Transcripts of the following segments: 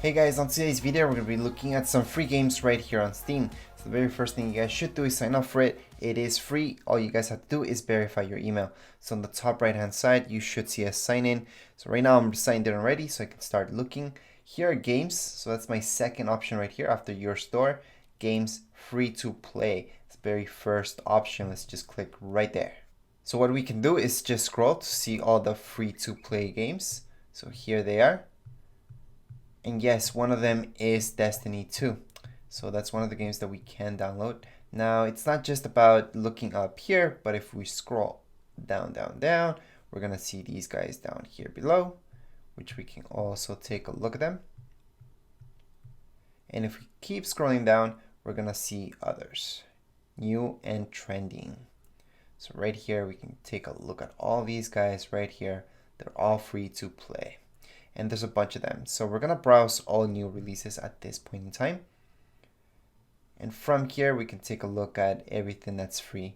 Hey guys, on today's video we're going to be looking at some free games right here on Steam. So the very first thing you guys should do is sign up for it. It is free. All you guys have to do is verify your email. So on the top right hand side you should see a sign in. So right now I'm signed in already so I can start looking. Here are games. So that's my second option right here after your store. Games free to play. It's the very first option. Let's just click right there. So what we can do is just scroll to see all the free to play games. So here they are. And yes, one of them is Destiny 2. So that's one of the games that we can download. Now, it's not just about looking up here, but if we scroll down, we're going to see these guys down here below, which we can also take a look at them. And if we keep scrolling down, we're going to see others, new and trending. So right here, we can take a look at all these guys right here. They're all free to play. And there's a bunch of them. So we're gonna browse all new releases at this point in time. And from here, we can take a look at everything that's free.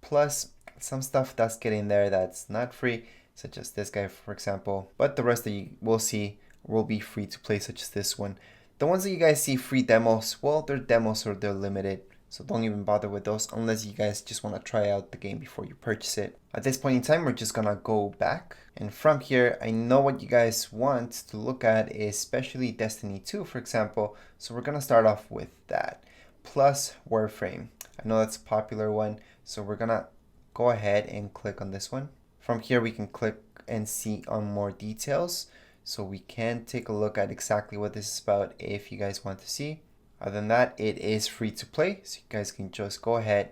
Plus some stuff that's getting there that's not free, such as this guy, for example. But the rest that you will see will be free to play, such as this one. The ones that you guys see free demos, well, they're demos or they're limited. So don't even bother with those unless you guys just want to try out the game before you purchase it. At this point in time, we're just gonna go back. And from here, I know what you guys want to look at is especially Destiny 2, for example. So we're gonna start off with that. Plus Warframe. I know that's a popular one. So we're gonna go ahead and click on this one. From here, we can click and see on more details. So we can take a look at exactly what this is about if you guys want to see. Other than that, it is free to play, so you guys can just go ahead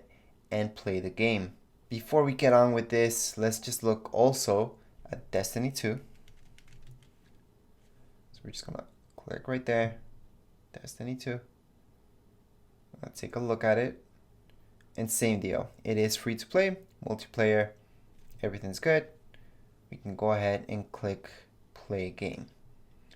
and play the game. Before we get on with this, let's just look also at Destiny 2. So we're just gonna click right there, Destiny 2. Let's take a look at it. And same deal, it is free to play, multiplayer, everything's good. We can go ahead and click play game.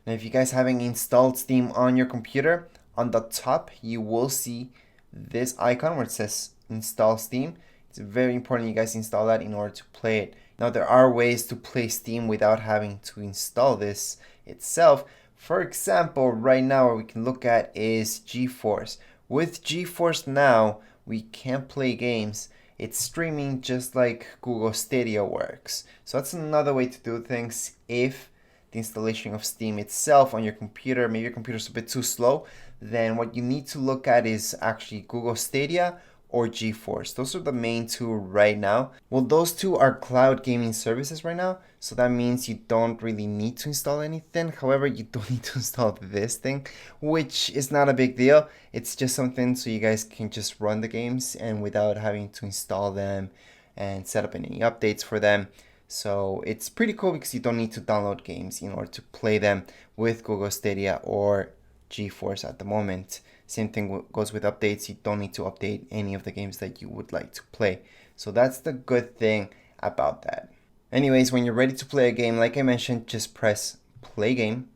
Now if you guys haven't installed Steam on your computer, on the top, you will see this icon where it says install Steam. It's very important you guys install that in order to play it. Now, there are ways to play Steam without having to install this itself. For example, right now what we can look at is GeForce. With GeForce Now, we can play games. It's streaming just like Google Stadia works. So that's another way to do things if the installation of Steam itself on your computer, maybe your computer's a bit too slow, then what you need to look at is actually Google Stadia or GeForce. Those are the main two right now. Well, those two are cloud gaming services right now, so that means you don't really need to install anything. However, you don't need to install this thing, which is not a big deal. It's just something so you guys can just run the games and without having to install them and set up any updates for them. So it's pretty cool because you don't need to download games in order to play them with Google Stadia or GeForce at the moment. Same thing goes with updates. You don't need to update any of the games that you would like to play. So that's the good thing about that. Anyways, when you're ready to play a game, like I mentioned, just press play game.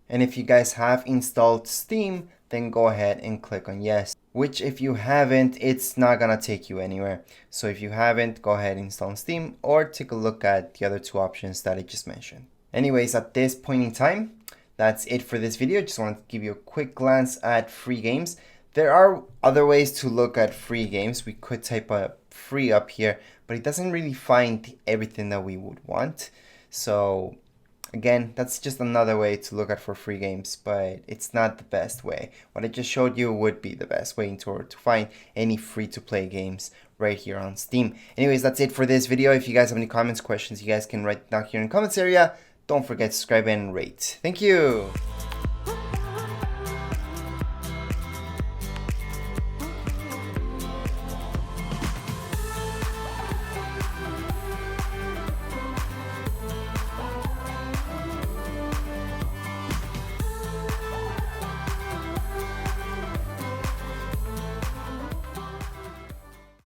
And if you guys have installed Steam, then go ahead and click on yes. Which if you haven't, it's not gonna take you anywhere. So if you haven't, go ahead and install on Steam or take a look at the other two options that I just mentioned. Anyways, at this point in time, that's it for this video. Just wanted to give you a quick glance at free games. There are other ways to look at free games. We could type a free up here, but it doesn't really find everything that we would want. So again, that's just another way to look at for free games, but it's not the best way. What I just showed you would be the best way in order to find any free to play games right here on Steam. Anyways, that's it for this video. If you guys have any comments, questions, you guys can write down here in the comments area. Don't forget to subscribe and rate. Thank you.